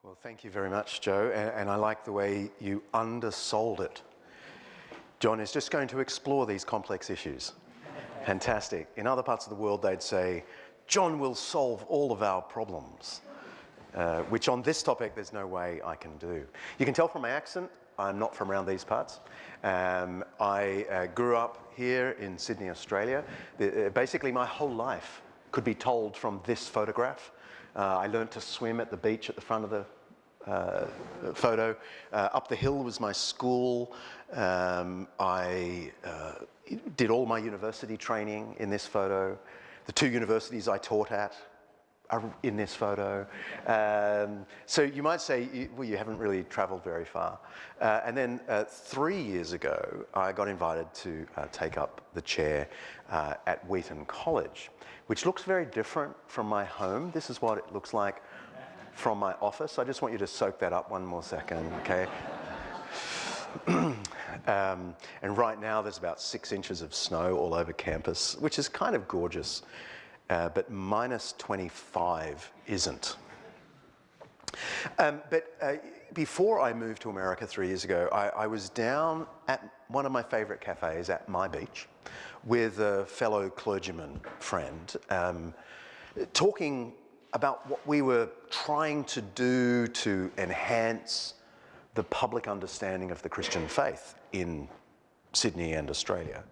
Well, thank you very much, Joe, and I like the way you undersold it. John is just going to explore these complex issues. Fantastic. In other parts of the world, they'd say, John will solve all of our problems, which on this topic, there's no way I can do. You can tell from my accent, I'm not from around these parts. I grew up here in Sydney, Australia. Basically, my whole life could be told from this photograph. I learned to swim at the beach at the front of the photo. Up the hill was my school. I did all my university training in this photo. The two universities I taught at are in this photo. So you might say, well, you haven't really traveled very far. And then 3 years ago, I got invited to take up the chair at Wheaton College, which looks very different from my home. This is what it looks like from my office. I just want you to soak that up one more second, okay? And right now there's about 6 inches of snow all over campus, which is kind of gorgeous, but minus 25 isn't. Before I moved to America 3 years ago, I was down at one of my favorite cafes at my beach with a fellow clergyman friend, talking about what we were trying to do to enhance the public understanding of the Christian faith in Sydney and Australia.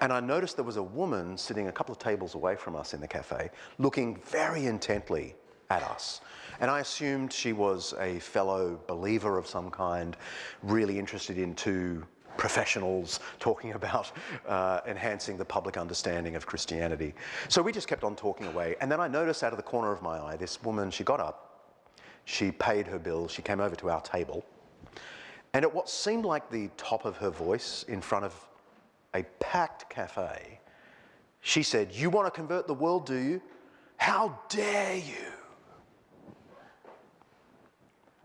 And I noticed there was a woman sitting a couple of tables away from us in the cafe, looking very intently at us. And I assumed she was a fellow believer of some kind, really interested in two professionals talking about enhancing the public understanding of Christianity. So we just kept on talking away. And then I noticed out of the corner of my eye, this woman, she got up, she paid her bill, she came over to our table, and at what seemed like the top of her voice in front of a packed cafe, she said, "You want to convert the world, do you? How dare you?"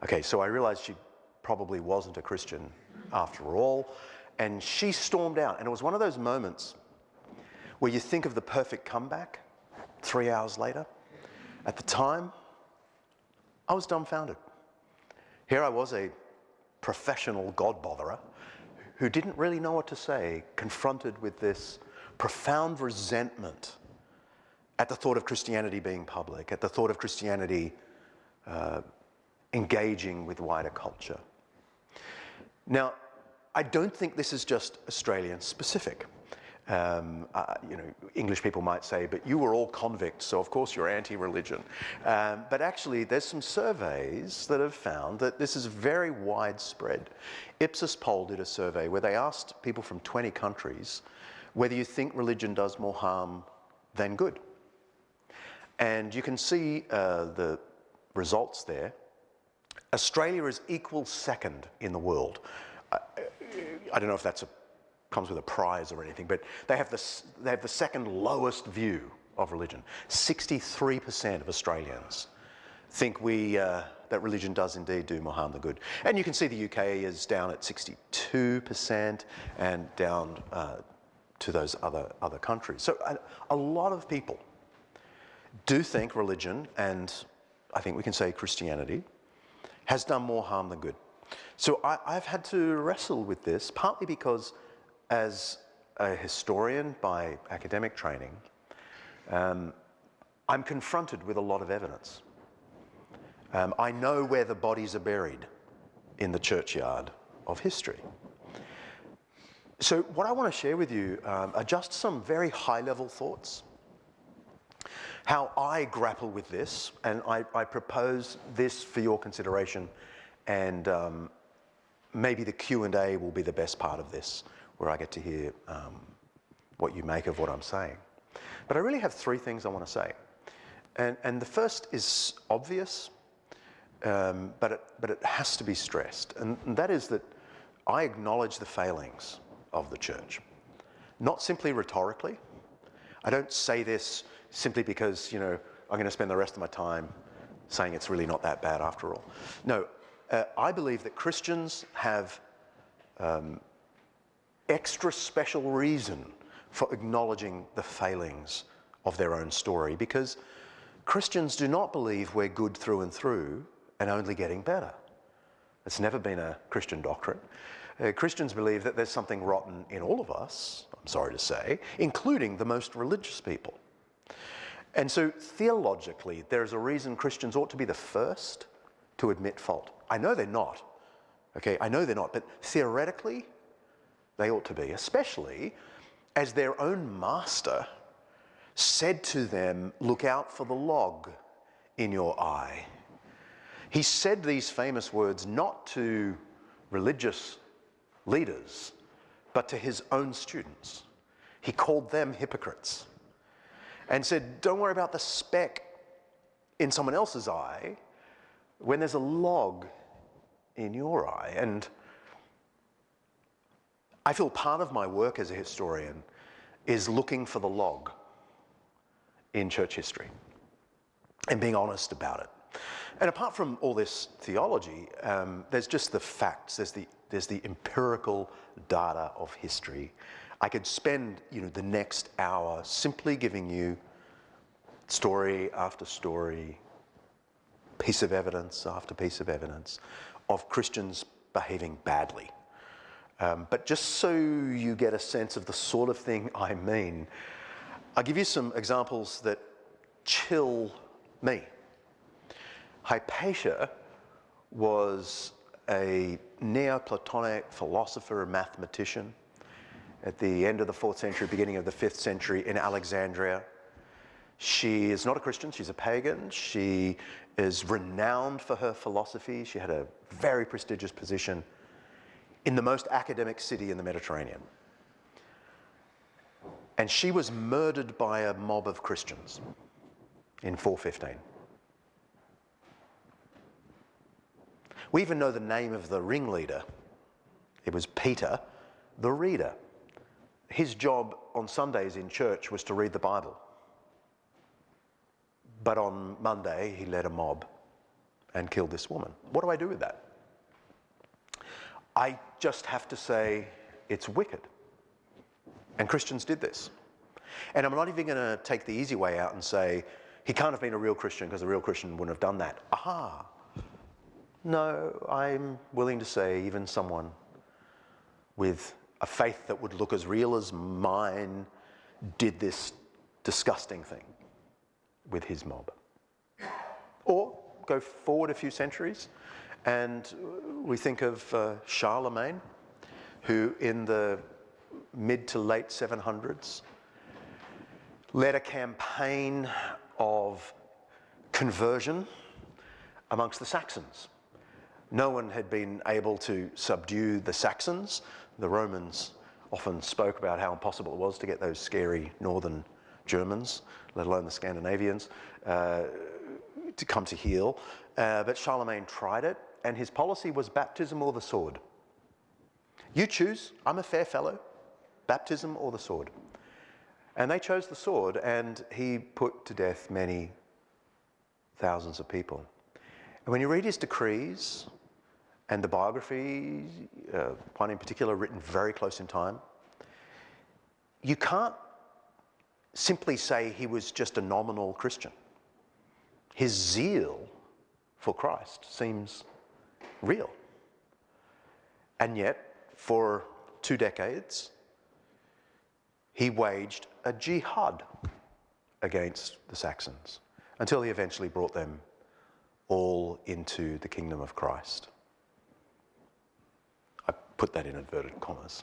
Okay, so I realized she probably wasn't a Christian after all, and she stormed out. And it was one of those moments where you think of the perfect comeback 3 hours later. At the time, I was dumbfounded. Here I was, a professional God-botherer who didn't really know what to say, confronted with this profound resentment at the thought of Christianity being public, at the thought of Christianity engaging with wider culture. Now, I don't think this is just Australian specific. English people might say, but you were all convicts, so of course you're anti-religion. But actually, there's some surveys that have found that this is very widespread. Ipsos poll did a survey where they asked people from 20 countries whether you think religion does more harm than good. And you can see the results there. Australia is equal second in the world. I don't know if that's comes with a prize or anything, but they have the second lowest view of religion. 63% of Australians think that religion does indeed do more harm than good. And you can see the UK is down at 62% and down to those other countries. So a lot of people do think religion, and I think we can say Christianity, has done more harm than good. So I've had to wrestle with this, partly because as a historian by academic training, I'm confronted with a lot of evidence. I know where the bodies are buried in the churchyard of history. So what I want to share with you are just some very high-level thoughts. How I grapple with this, and I propose this for your consideration, and maybe the Q&A will be the best part of this, where I get to hear what you make of what I'm saying. But I really have 3 things I want to say. And the first is obvious, but it has to be stressed, and that is that I acknowledge the failings of the church. Not simply rhetorically. I don't say this simply because, I'm going to spend the rest of my time saying it's really not that bad after all. No, I believe that Christians have extra special reason for acknowledging the failings of their own story, because Christians do not believe we're good through and through and only getting better. It's never been a Christian doctrine. Christians believe that there's something rotten in all of us, I'm sorry to say, including the most religious people. And so theologically, there's a reason Christians ought to be the first to admit fault. I know they're not, okay? I know they're not, but theoretically, they ought to be, especially as their own master said to them, look out for the log in your eye. He said these famous words not to religious leaders, but to his own students. He called them hypocrites and said, don't worry about the speck in someone else's eye when there's a log in your eye. And I feel part of my work as a historian is looking for the log in church history and being honest about it. And apart from all this theology, there's just the facts, there's the empirical data of history. I could spend, the next hour simply giving you story after story, piece of evidence after piece of evidence of Christians behaving badly. But just so you get a sense of the sort of thing I mean, I'll give you some examples that chill me. Hypatia was a Neoplatonic philosopher and mathematician at the end of the 4th century, beginning of the 5th century in Alexandria. She is not a Christian, she's a pagan. She is renowned for her philosophy. She had a very prestigious position in the most academic city in the Mediterranean. And she was murdered by a mob of Christians in 415. We even know the name of the ringleader. It was Peter, the reader. His job on Sundays in church was to read the Bible. But on Monday, he led a mob and killed this woman. What do I do with that? I just have to say it's wicked. And Christians did this. And I'm not even going to take the easy way out and say, he can't have been a real Christian because a real Christian wouldn't have done that. Aha! No, I'm willing to say even someone with a faith that would look as real as mine did this disgusting thing with his mob. Or go forward a few centuries and we think of Charlemagne, who in the mid to late 700s led a campaign of conversion amongst the Saxons. No one had been able to subdue the Saxons. The Romans often spoke about how impossible it was to get those scary northern Germans, let alone the Scandinavians, to come to heel. But Charlemagne tried it, and his policy was baptism or the sword. You choose, I'm a fair fellow, baptism or the sword. And they chose the sword, and he put to death many thousands of people. And when you read his decrees and the biography, one in particular written very close in time, you can't simply say he was just a nominal Christian. His zeal for Christ seems real. And yet, for 2 decades, he waged a jihad against the Saxons until he eventually brought them all into the kingdom of Christ. I put that in inverted commas.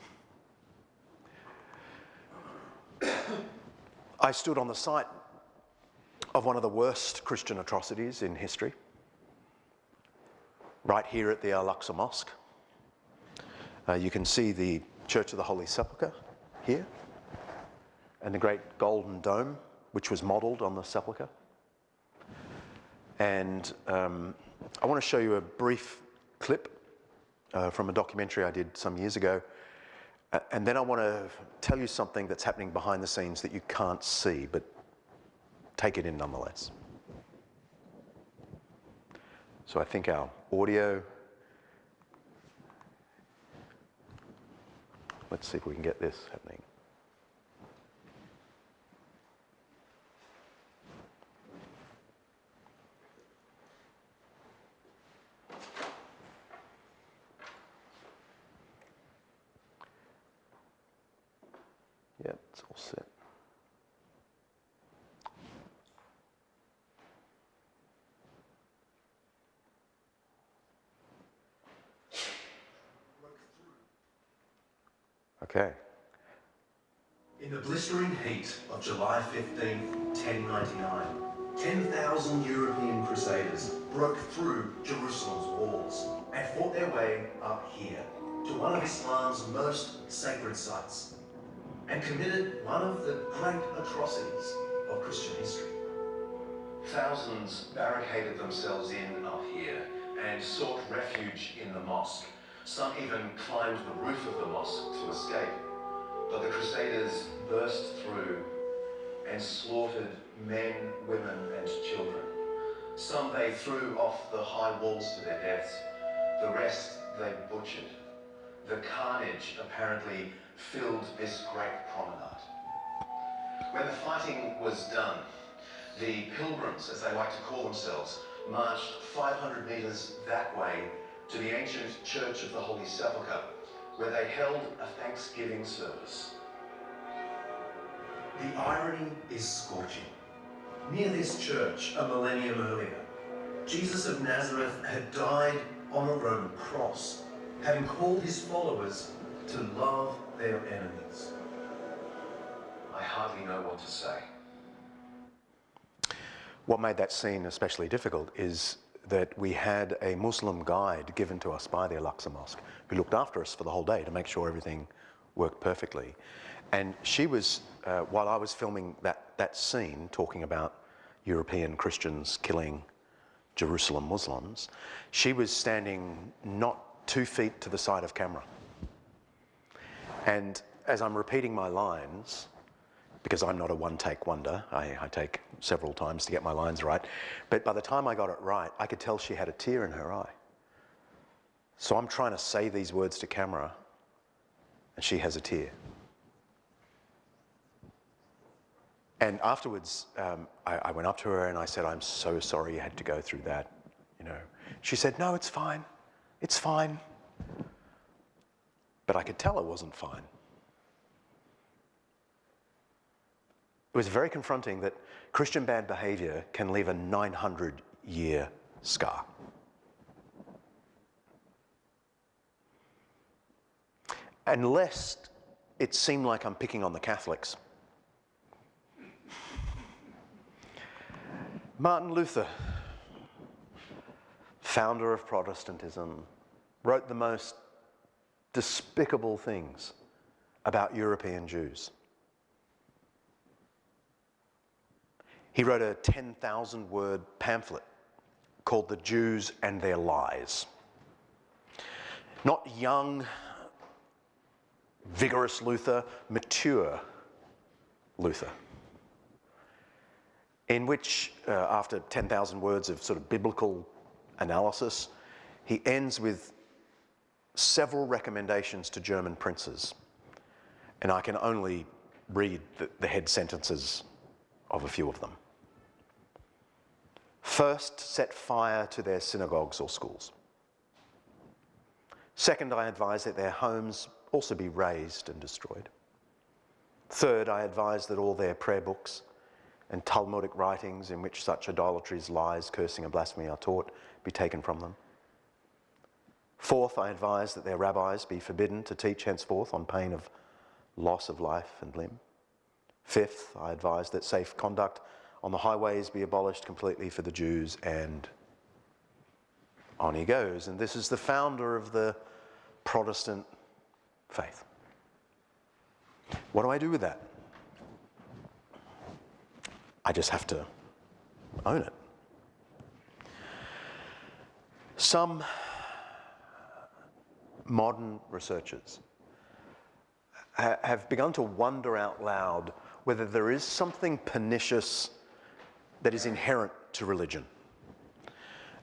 I stood on the site of one of the worst Christian atrocities in history, right here at the Al-Aqsa Mosque. You can see the Church of the Holy Sepulchre here, and the great golden dome, which was modelled on the sepulchre. And I want to show you a brief clip from a documentary I did some years ago. And then I want to tell you something that's happening behind the scenes that you can't see, but take it in nonetheless. So I think our audio, let's see if we can get this happening. Yep, it's all set. Okay. In the blistering heat of July 15, 1099, 10,000 European crusaders broke through Jerusalem's walls and fought their way up here to one of Islam's most sacred sites and committed one of the great atrocities of Christian history. Thousands barricaded themselves in up here and sought refuge in the mosque. Some even climbed the roof of the mosque to escape. But the Crusaders burst through and slaughtered men, women and children. Some they threw off the high walls to their deaths. The rest they butchered. The carnage apparently filled this great promenade. When the fighting was done, the pilgrims, as they like to call themselves, marched 500 metres that way to the ancient church of the Holy Sepulchre, where they held a thanksgiving service. The irony is scorching. Near this church, a millennium earlier, Jesus of Nazareth had died on a Roman cross, having called his followers to love their enemies. I hardly know what to say. What made that scene especially difficult is that we had a Muslim guide given to us by the Al-Aqsa Mosque who looked after us for the whole day to make sure everything worked perfectly. And she was, while I was filming that scene, talking about European Christians killing Jerusalem Muslims, she was standing not 2 feet to the side of camera. And as I'm repeating my lines, because I'm not a one-take wonder, I take several times to get my lines right, but by the time I got it right, I could tell she had a tear in her eye. So I'm trying to say these words to camera, and she has a tear. And afterwards, I went up to her and I said, "I'm so sorry you had to go through that, you know." She said, "No, it's fine. It's fine." But I could tell it wasn't fine. It was very confronting that Christian bad behavior can leave a 900-year scar. And lest it seem like I'm picking on the Catholics, Martin Luther, founder of Protestantism, wrote the most despicable things about European Jews. He wrote a 10,000-word pamphlet called The Jews and Their Lies. Not young, vigorous Luther, mature Luther, in which, after 10,000 words of sort of biblical analysis, he ends with several recommendations to German princes. And I can only read the head sentences of a few of them. First, set fire to their synagogues or schools. Second, I advise that their homes also be razed and destroyed. Third, I advise that all their prayer books and Talmudic writings in which such idolatries, lies, cursing and blasphemy are taught be taken from them. Fourth, I advise that their rabbis be forbidden to teach henceforth on pain of loss of life and limb. Fifth, I advise that safe conduct on the highways be abolished completely for the Jews, and on he goes. And this is the founder of the Protestant faith. What do I do with that? I just have to own it. Some modern researchers have begun to wonder out loud whether there is something pernicious that is inherent to religion.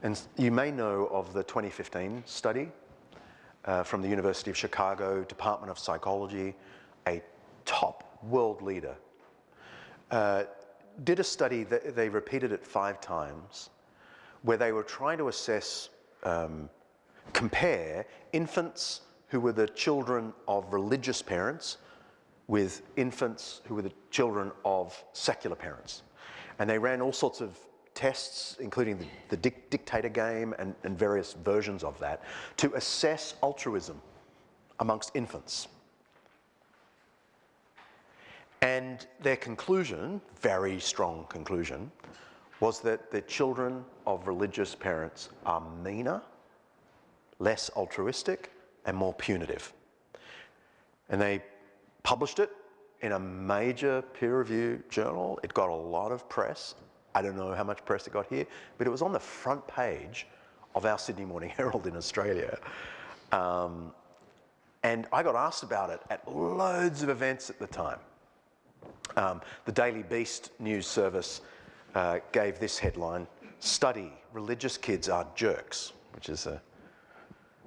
And you may know of the 2015 study from the University of Chicago, Department of Psychology, a top world leader, did a study that they repeated it 5 times, where they were trying to assess, compare infants who were the children of religious parents with infants who were the children of secular parents. And they ran all sorts of tests, including the dictator game and various versions of that, to assess altruism amongst infants. And their conclusion, very strong conclusion, was that the children of religious parents are meaner, less altruistic, and more punitive. And they published it in a major peer-reviewed journal. It got a lot of press. I don't know how much press it got here, but it was on the front page of our Sydney Morning Herald in Australia. And I got asked about it at loads of events at the time. The Daily Beast news service gave this headline, "Study, Religious Kids Are Jerks," which is a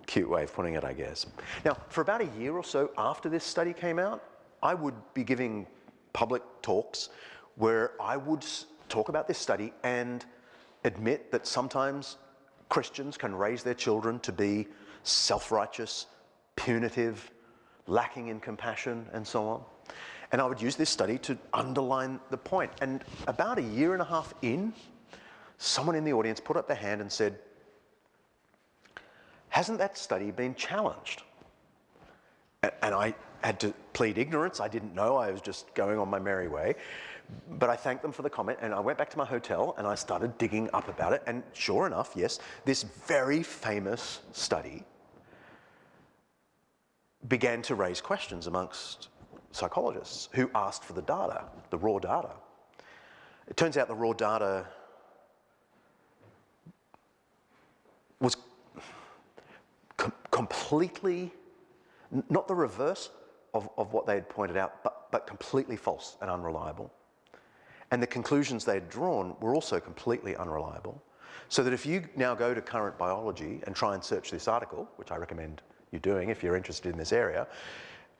cute way of putting it, I guess. Now, for about a year or so after this study came out, I would be giving public talks where I would talk about this study and admit that sometimes Christians can raise their children to be self-righteous, punitive, lacking in compassion, and so on. And I would use this study to underline the point. And about a year and a half in, someone in the audience put up their hand and said, "Hasn't that study been challenged?" And I had to plead ignorance. I didn't know. I was just going on my merry way. But I thanked them for the comment, and I went back to my hotel and I started digging up about it. And sure enough, yes, this very famous study began to raise questions amongst psychologists who asked for the data, the raw data. It turns out the raw data was completely, not the reverse of what they had pointed out, but completely false and unreliable. And the conclusions they had drawn were also completely unreliable. So that if you now go to Current Biology and try and search this article, which I recommend you doing if you're interested in this area,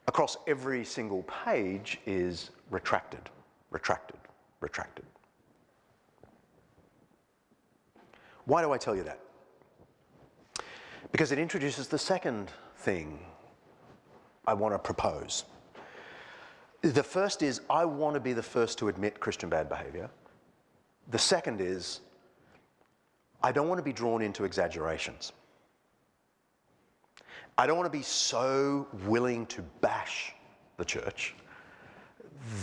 across every single page is retracted, retracted, retracted. Why do I tell you that? Because it introduces the second thing I want to propose. The first is, I want to be the first to admit Christian bad behavior. The second is, I don't want to be drawn into exaggerations. I don't want to be so willing to bash the church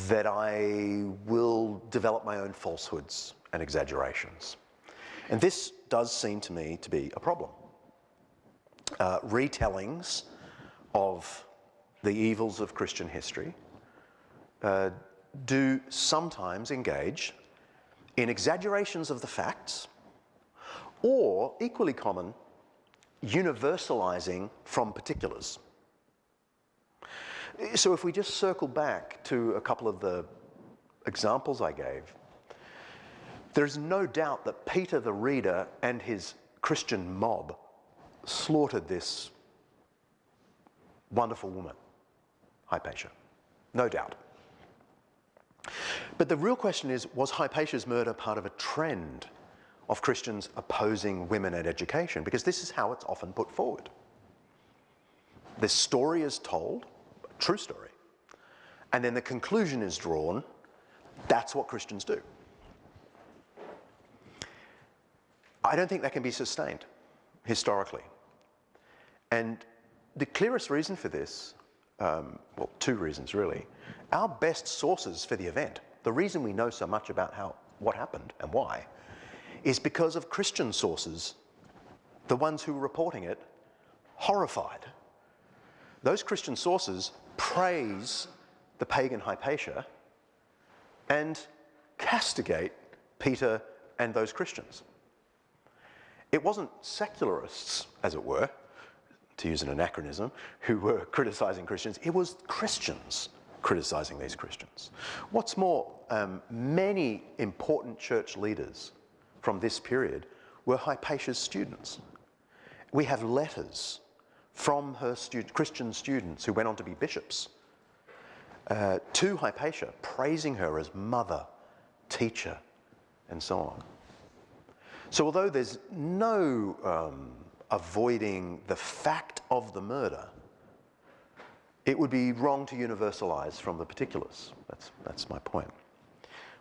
that I will develop my own falsehoods and exaggerations. And this does seem to me to be a problem. Retellings of the evils of Christian history do sometimes engage in exaggerations of the facts, or, equally common, universalizing from particulars. So if we just circle back to a couple of the examples I gave, there's no doubt that Peter the reader and his Christian mob slaughtered this wonderful woman, Hypatia. No doubt. But the real question is, was Hypatia's murder part of a trend of Christians opposing women and education? Because this is how it's often put forward. This story is told, a true story, and then the conclusion is drawn, that's what Christians do. I don't think that can be sustained historically. And the clearest reason for this, well, two reasons really. Our best sources for the event, the reason we know so much about what happened and why, is because of Christian sources, the ones who were reporting it, horrified. Those Christian sources praise the pagan Hypatia and castigate Peter and those Christians. It wasn't secularists, as it were, to use an anachronism, who were criticizing Christians. It was Christians criticizing these Christians. What's more, many important church leaders from this period were Hypatia's students. We have letters from her Christian students who went on to be bishops to Hypatia, praising her as mother, teacher, and so on. So although there's no avoiding the fact of the murder, it would be wrong to universalize from the particulars. That's my point.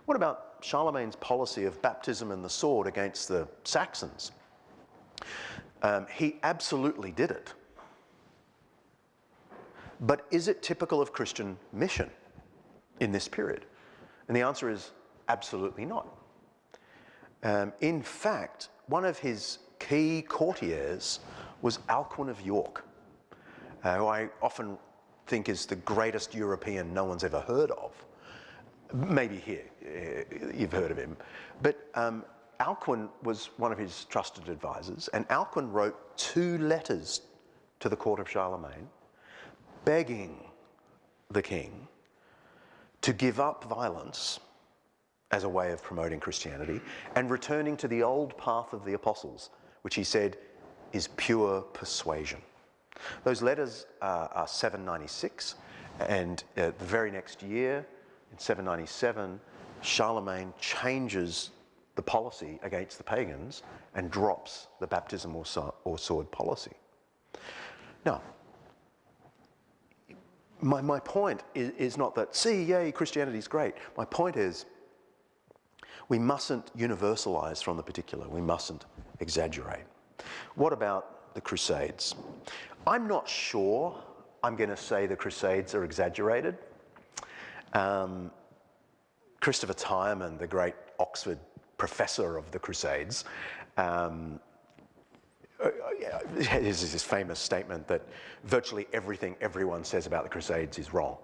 What about Charlemagne's policy of baptism and the sword against the Saxons? He absolutely did it. But is it typical of Christian mission in this period? And the answer is absolutely not. In fact, one of his key courtiers was Alcuin of York, who I often think is the greatest European no one's ever heard of. Maybe here, you've heard of him. But Alcuin was one of his trusted advisors, and Alcuin wrote 2 letters to the court of Charlemagne begging the king to give up violence as a way of promoting Christianity and returning to the old path of the apostles, which he said is pure persuasion. Those letters are 796, and the very next year, in 797, Charlemagne changes the policy against the pagans and drops the baptism or sword policy. Now, my point is not that, see, yay, Christianity's great. My point is we mustn't universalize from the particular. We mustn't exaggerate. What about the Crusades? I'm not sure I'm going to say the Crusades are exaggerated. Christopher Tyerman, the great Oxford professor of the Crusades, has this famous statement that virtually everything everyone says about the Crusades is wrong.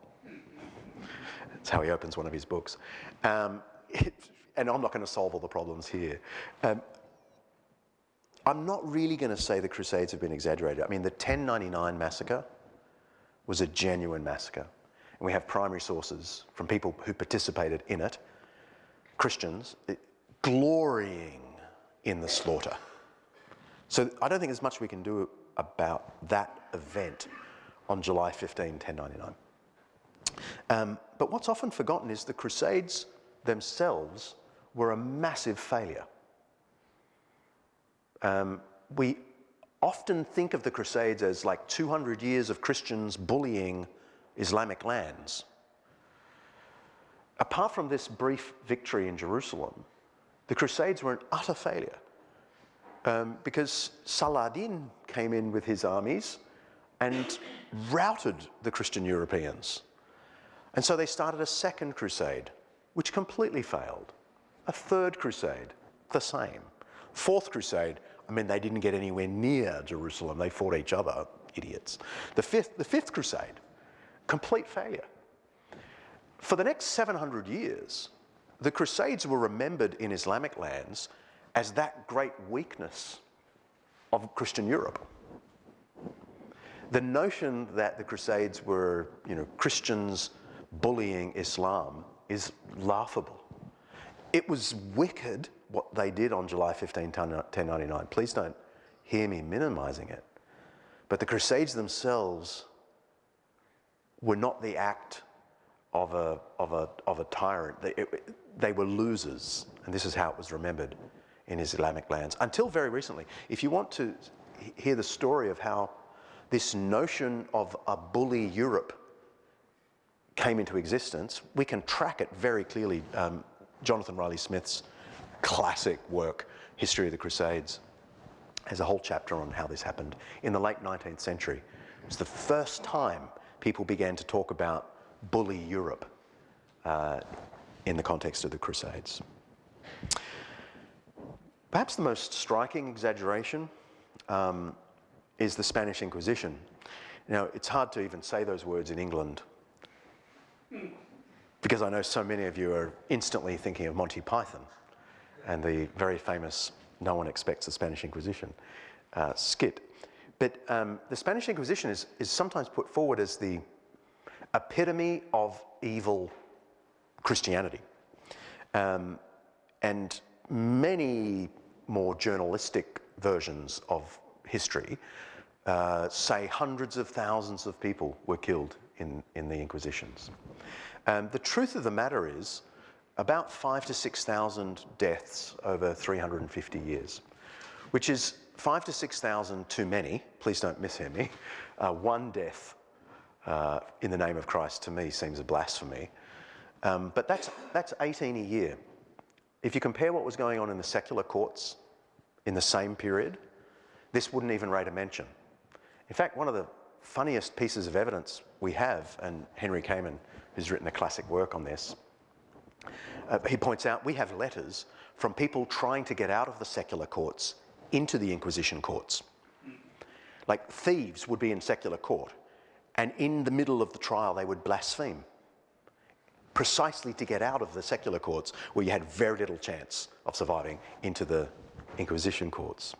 That's how he opens one of his books. And I'm not going to solve all the problems here. I'm not really going to say the Crusades have been exaggerated. I mean, the 1099 massacre was a genuine massacre. And we have primary sources from people who participated in it, Christians, glorying in the slaughter. So I don't think there's much we can do about that event on July 15, 1099. But what's often forgotten is the Crusades themselves were a massive failure. We often think of the Crusades as like 200 years of Christians bullying Islamic lands. Apart from this brief victory in Jerusalem, the Crusades were an utter failure. Because Saladin came in with his armies and routed the Christian Europeans. And so they started a second crusade, which completely failed. A third crusade, the same. Fourth crusade, I mean, they didn't get anywhere near Jerusalem. They fought each other, idiots. The fifth crusade, complete failure. For the next 700 years, the Crusades were remembered in Islamic lands as that great weakness of Christian Europe. The notion that the Crusades were, Christians bullying Islam is laughable. It was wicked what they did on July 15, 1099. Please don't hear me minimizing it. But the Crusades themselves were not the act of a tyrant. They were losers, and this is how it was remembered in Islamic lands. Until very recently, if you want to hear the story of how this notion of a bully Europe came into existence, we can track it very clearly. Jonathan Riley Smith's classic work, History of the Crusades, has a whole chapter on how this happened in the late 19th century. It was the first time people began to talk about bully Europe in the context of the Crusades. Perhaps the most striking exaggeration is the Spanish Inquisition. Now, it's hard to even say those words in England because I know so many of you are instantly thinking of Monty Python and the very famous "No One Expects the Spanish Inquisition" skit. But the Spanish Inquisition is sometimes put forward as the epitome of evil Christianity. And many more journalistic versions of history say hundreds of thousands of people were killed in the Inquisitions. The truth of the matter is about 5,000 to 6,000 deaths over 350 years, which is 5,000 to 6,000 too many. Please don't mishear me. One death in the name of Christ, to me, seems a blasphemy. But that's 18 a year. If you compare what was going on in the secular courts in the same period, this wouldn't even rate a mention. In fact, one of the funniest pieces of evidence we have, and Henry Kamen, who's written a classic work on this, he points out we have letters from people trying to get out of the secular courts into the Inquisition courts. Like thieves would be in secular court, and in the middle of the trial they would blaspheme, precisely to get out of the secular courts where you had very little chance of surviving into the Inquisition courts.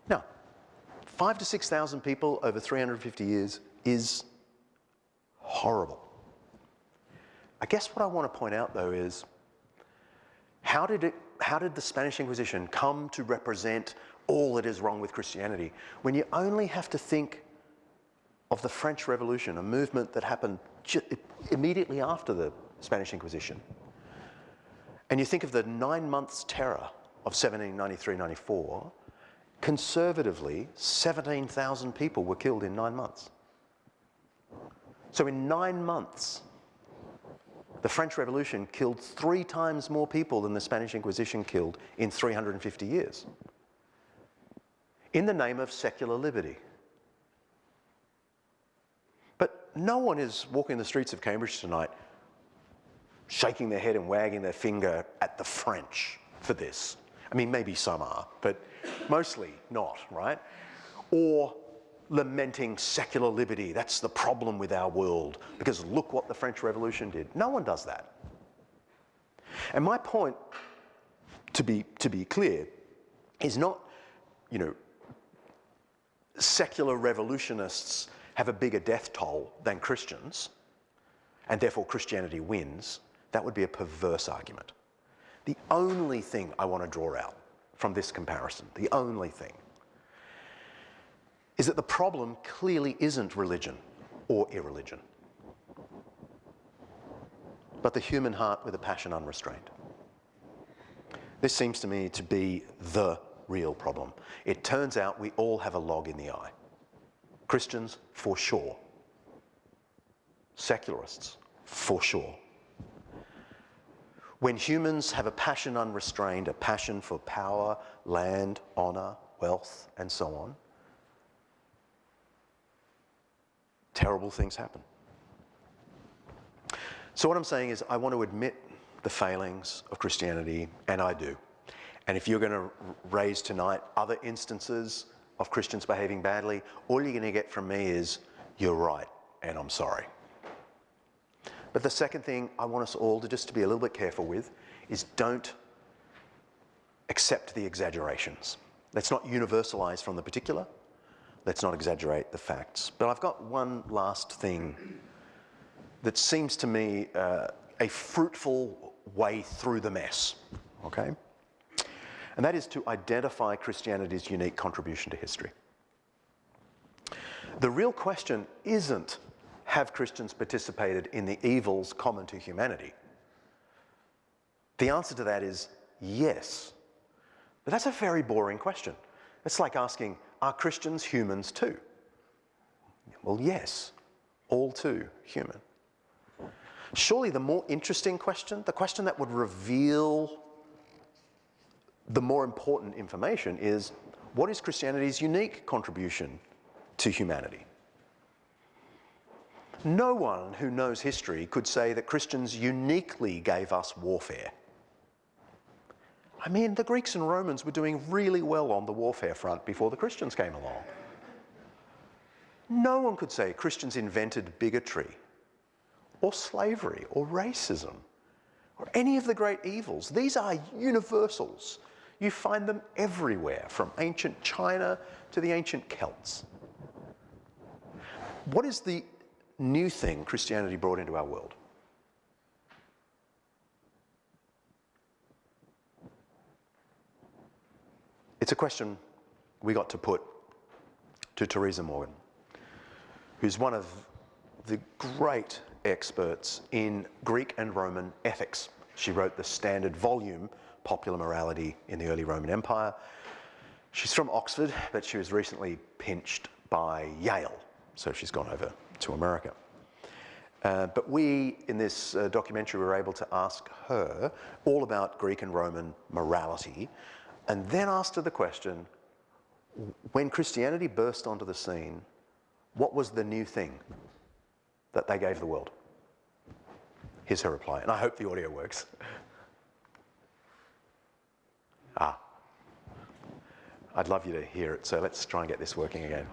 Now, 5,000 to 6,000 people over 350 years is horrible. I guess what I want to point out, though, is how did the Spanish Inquisition come to represent all that is wrong with Christianity when you only have to think of the French Revolution, a movement that happened immediately after the Spanish Inquisition? And you think of the 9 months terror of 1793-94, conservatively, 17,000 people were killed in 9 months. So in 9 months, the French Revolution killed 3 times more people than the Spanish Inquisition killed in 350 years. In the name of secular liberty. But no one is walking the streets of Cambridge tonight shaking their head and wagging their finger at the French for this. I mean, maybe some are, but mostly not, right? Or lamenting secular liberty. That's the problem with our world, because look what the French Revolution did. No one does that. And my point, to be clear, is not, secular revolutionists have a bigger death toll than Christians, and therefore Christianity wins. That would be a perverse argument. The only thing I want to draw out from this comparison, the only thing, is that the problem clearly isn't religion or irreligion, but the human heart with a passion unrestrained. This seems to me to be the real problem. It turns out we all have a log in the eye. Christians, for sure. Secularists, for sure. When humans have a passion unrestrained, a passion for power, land, honor, wealth, and so on, terrible things happen. So what I'm saying is I want to admit the failings of Christianity, and I do. And if you're going to raise tonight other instances of Christians behaving badly, all you're going to get from me is, you're right, and I'm sorry. But the second thing I want us all to just be a little bit careful with is don't accept the exaggerations. Let's not universalize from the particular. Let's not exaggerate the facts. But I've got one last thing that seems to me a fruitful way through the mess, okay? And that is to identify Christianity's unique contribution to history. The real question isn't, have Christians participated in the evils common to humanity? The answer to that is yes. But that's a very boring question. It's like asking, are Christians humans too? Well, yes, all too human. Surely the more interesting question, the question that would reveal the more important information is, what is Christianity's unique contribution to humanity? No one who knows history could say that Christians uniquely gave us warfare. I mean, the Greeks and Romans were doing really well on the warfare front before the Christians came along. No one could say Christians invented bigotry, or slavery, or racism, or any of the great evils. These are universals. You find them everywhere, from ancient China to the ancient Celts. What is the new thing Christianity brought into our world? It's a question we got to put to Theresa Morgan, who's one of the great experts in Greek and Roman ethics. She wrote the standard volume, Popular Morality in the Early Roman Empire. She's from Oxford, but she was recently pinched by Yale, so she's gone over to America. But we, in this documentary, were able to ask her all about Greek and Roman morality, and then asked her the question, when Christianity burst onto the scene, what was the new thing that they gave the world? Here's her reply, and I hope the audio works. I'd love you to hear it, so let's try and get this working again.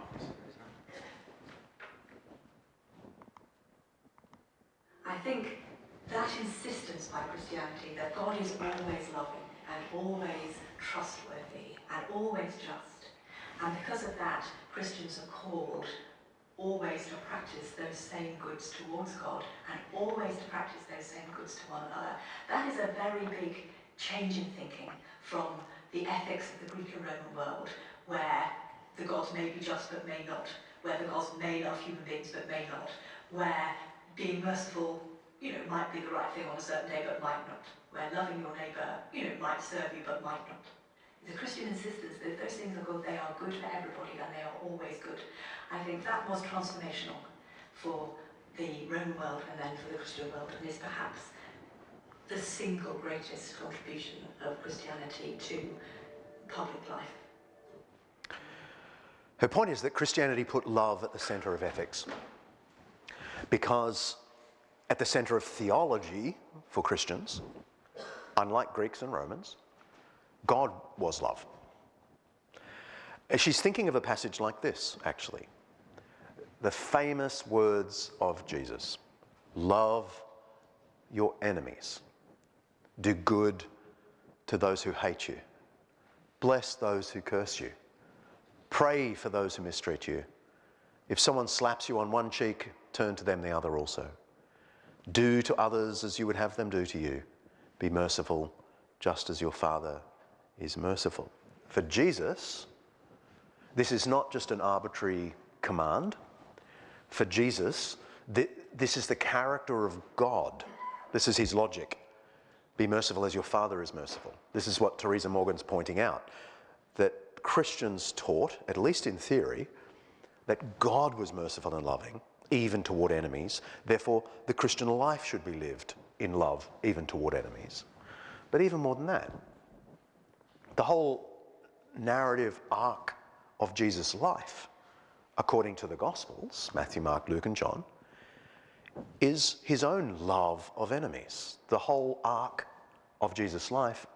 I think that insistence by Christianity that God is always loving and always trustworthy and always just, and because of that, Christians are called always to practice those same goods towards God and always to practice those same goods to one another. That is a very big change in thinking from the ethics of the Greek and Roman world, where the gods may be just but may not, where the gods may love human beings but may not, where being merciful, might be the right thing on a certain day but might not, where loving your neighbour, might serve you but might not. The Christian insistence that those things are good, they are good for everybody and they are always good. I think that was transformational for the Roman world and then for the Christian world, and is perhaps the single greatest contribution of Christianity to public life. Her point is that Christianity put love at the centre of ethics, because at the centre of theology for Christians, unlike Greeks and Romans, God was love. She's thinking of a passage like this, actually. The famous words of Jesus: love your enemies, do good to those who hate you, bless those who curse you, pray for those who mistreat you. If someone slaps you on one cheek, turn to them the other also. Do to others as you would have them do to you. Be merciful, just as your Father is merciful. For Jesus, this is not just an arbitrary command. For Jesus, this is the character of God. This is his logic. Be merciful as your Father is merciful. This is what Teresa Morgan's pointing out, that Christians taught, at least in theory, that God was merciful and loving, even toward enemies. Therefore, the Christian life should be lived in love, even toward enemies. But even more than that, the whole narrative arc of Jesus' life, according to the Gospels, Matthew, Mark, Luke, and John, is his own love of enemies. The whole arc of Jesus' life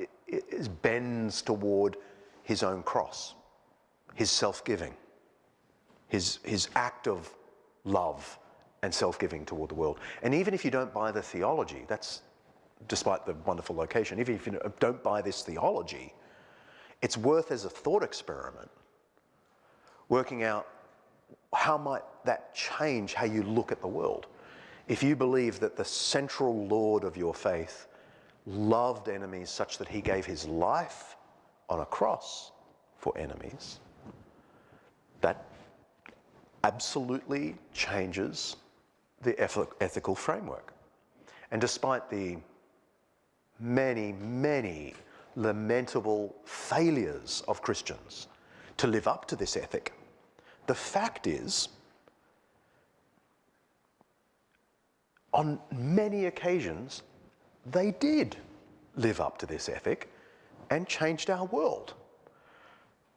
bends toward his own cross, his self-giving, his act of love and self-giving toward the world. And even if you don't buy the theology, that's despite the wonderful location, even if you don't buy this theology, it's worth as a thought experiment working out how might that change how you look at the world. If you believe that the central Lord of your faith loved enemies such that he gave his life on a cross for enemies, that absolutely changes the ethical framework. And despite the many, many lamentable failures of Christians to live up to this ethic, the fact is, on many occasions, they did live up to this ethic and changed our world.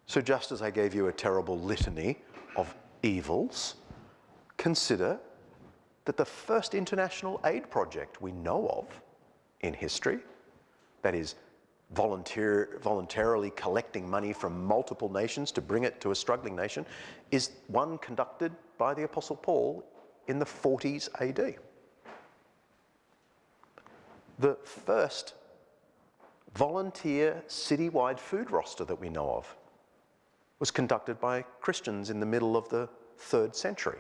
So just as I gave you a terrible litany of evils, consider that the first international aid project we know of in history, that is voluntarily collecting money from multiple nations to bring it to a struggling nation, is one conducted by the Apostle Paul in the 40s AD. The first volunteer citywide food roster that we know of was conducted by Christians in the middle of the 3rd century.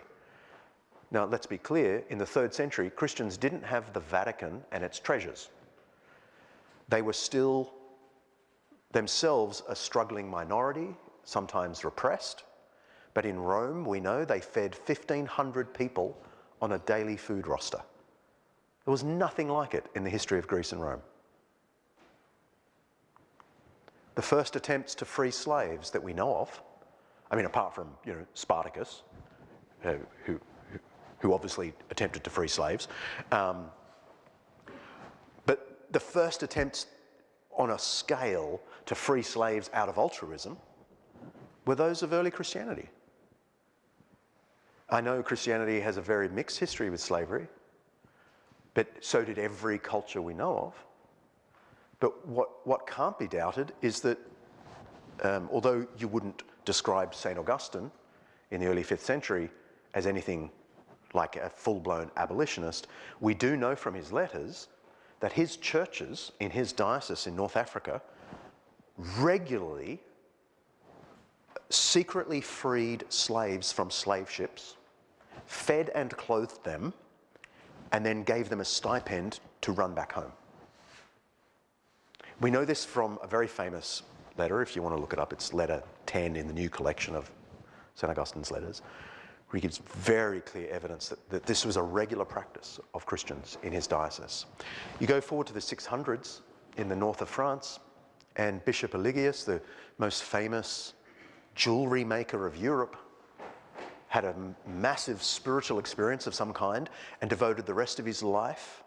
Now, let's be clear, in the 3rd century, Christians didn't have the Vatican and its treasures. They were still themselves a struggling minority, sometimes repressed. But in Rome, we know they fed 1,500 people on a daily food roster. There was nothing like it in the history of Greece and Rome. The first attempts to free slaves that we know of, I mean, apart from, Spartacus, who who obviously attempted to free slaves. But the first attempts on a scale to free slaves out of altruism were those of early Christianity. I know Christianity has a very mixed history with slavery, but so did every culture we know of. But what can't be doubted is that although you wouldn't describe St. Augustine in the early 5th century as anything like a full-blown abolitionist, we do know from his letters that his churches in his diocese in North Africa regularly secretly freed slaves from slave ships, fed and clothed them, and then gave them a stipend to run back home. We know this from a very famous letter. If you want to look it up, it's letter 10 in the new collection of St. Augustine's letters, where he gives very clear evidence that this was a regular practice of Christians in his diocese. You go forward to the 600s in the north of France, and Bishop Eligius, the most famous jewelry maker of Europe, had a massive spiritual experience of some kind and devoted the rest of his life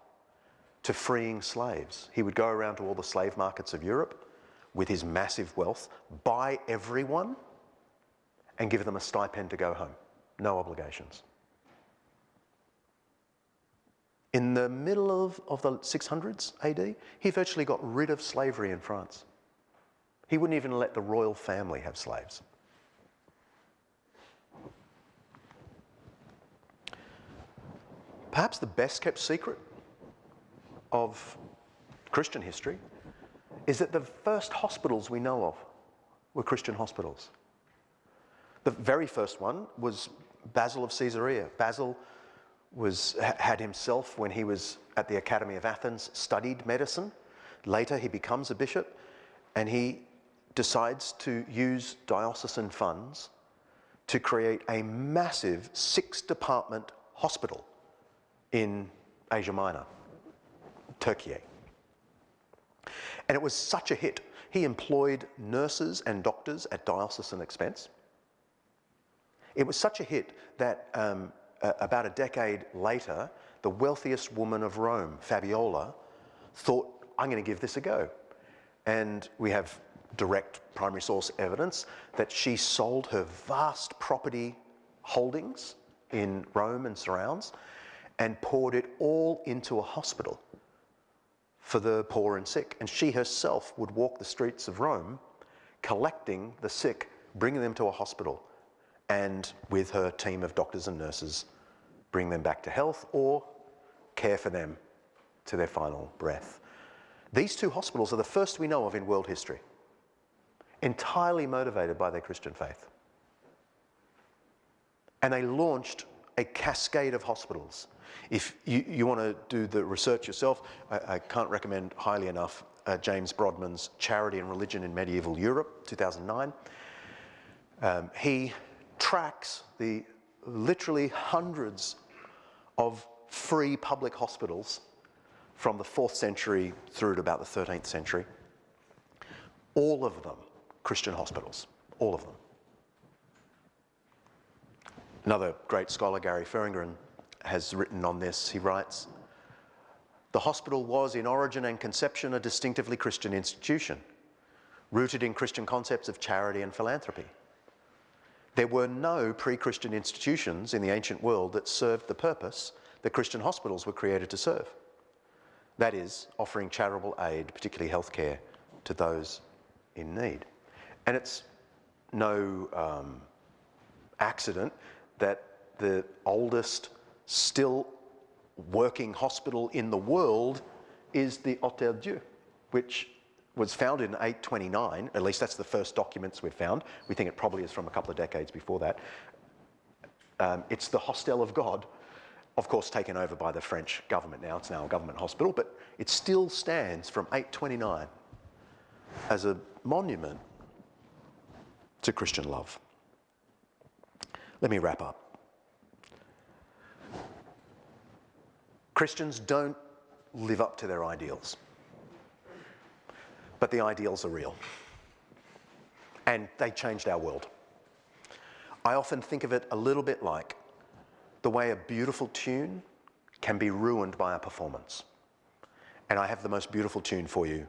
to freeing slaves. He would go around to all the slave markets of Europe with his massive wealth, buy everyone, and give them a stipend to go home. No obligations. In the middle of the 600s AD, he virtually got rid of slavery in France. He wouldn't even let the royal family have slaves. Perhaps the best kept secret of Christian history is that the first hospitals we know of were Christian hospitals. The very first one was Basil of Caesarea. Basil had himself, when he was at the Academy of Athens, studied medicine. Later he becomes a bishop, and he decides to use diocesan funds to create a massive 6-department hospital in Asia Minor, Turkey. And it was such a hit. He employed nurses and doctors at diocesan expense. It was such a hit that about a decade later, the wealthiest woman of Rome, Fabiola, thought, I'm going to give this a go. And we have direct primary source evidence that she sold her vast property holdings in Rome and surrounds and poured it all into a hospital for the poor and sick. And she herself would walk the streets of Rome collecting the sick, bringing them to a hospital, and with her team of doctors and nurses, bring them back to health or care for them to their final breath. These two hospitals are the first we know of in world history, entirely motivated by their Christian faith. And they launched a cascade of hospitals. If you want to do the research yourself, I can't recommend highly enough James Brodman's Charity and Religion in Medieval Europe, 2009. He tracks the literally hundreds of free public hospitals from the 4th century through to about the 13th century. All of them Christian hospitals, all of them. Another great scholar, Gary Feringren, has written on this. He writes, "The hospital was in origin and conception a distinctively Christian institution, rooted in Christian concepts of charity and philanthropy. There were no pre-Christian institutions in the ancient world that served the purpose that Christian hospitals were created to serve. That is, offering charitable aid, particularly healthcare, to those in need." And it's no accident that the oldest still working hospital in the world is the Hôtel Dieu, which was founded in 829, at least that's the first documents we've found. We think it probably is from a couple of decades before that. It's the Hostel of God, of course taken over by the French government now. It's now a government hospital, but it still stands from 829 as a monument to Christian love. Let me wrap up. Christians don't live up to their ideals, but the ideals are real, and they changed our world. I often think of it a little bit like the way a beautiful tune can be ruined by a performance. And I have the most beautiful tune for you.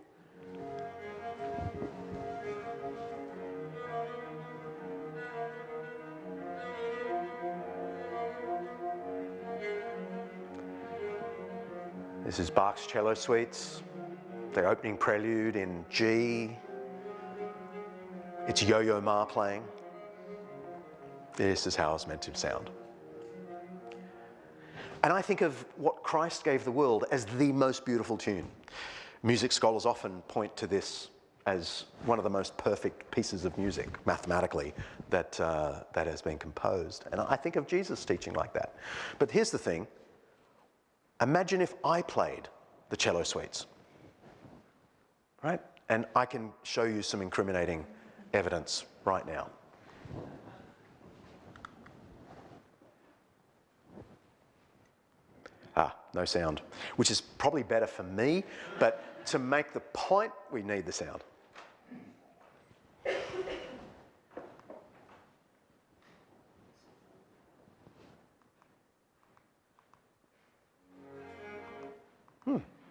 This is Bach's cello suites, the opening prelude in G. It's Yo-Yo Ma playing. This is how it's meant to sound. And I think of what Christ gave the world as the most beautiful tune. Music scholars often point to this as one of the most perfect pieces of music, mathematically, that has been composed. And I think of Jesus' teaching like that. But here's the thing. Imagine if I played the cello suites, right? And I can show you some incriminating evidence right now. No sound, which is probably better for me, but to make the point, we need the sound.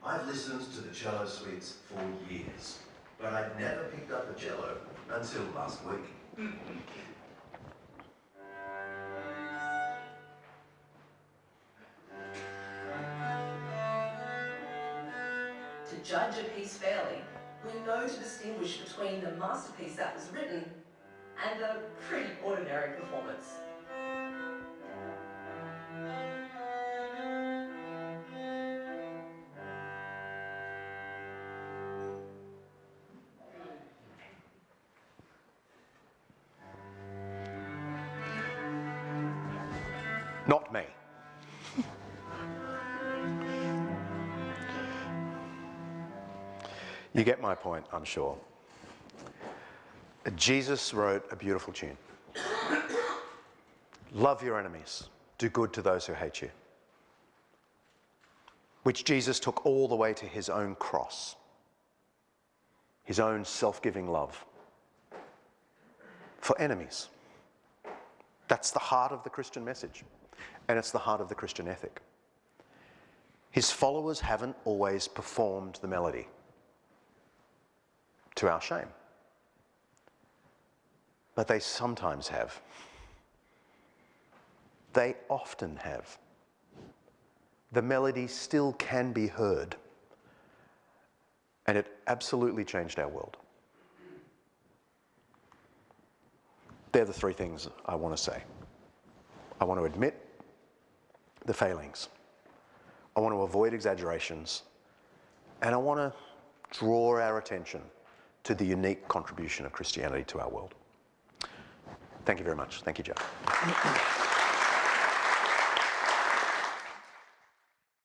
I've listened to the cello suites for years, but I'd never picked up a cello until last week. To judge a piece fairly, we know to distinguish between the masterpiece that was written and the pretty ordinary performance. Not me. You get my point, I'm sure. Jesus wrote a beautiful tune. Love your enemies, do good to those who hate you. Which Jesus took all the way to his own cross, his own self-giving love for enemies. That's the heart of the Christian message, and it's the heart of the Christian ethic. His followers haven't always performed the melody, to our shame. But they sometimes have. They often have. The melody still can be heard, and it absolutely changed our world. They're the three things I want to say. I want to admit the failings. I want to avoid exaggerations, and I want to draw our attention to the unique contribution of Christianity to our world. Thank you very much. Thank you, Joe.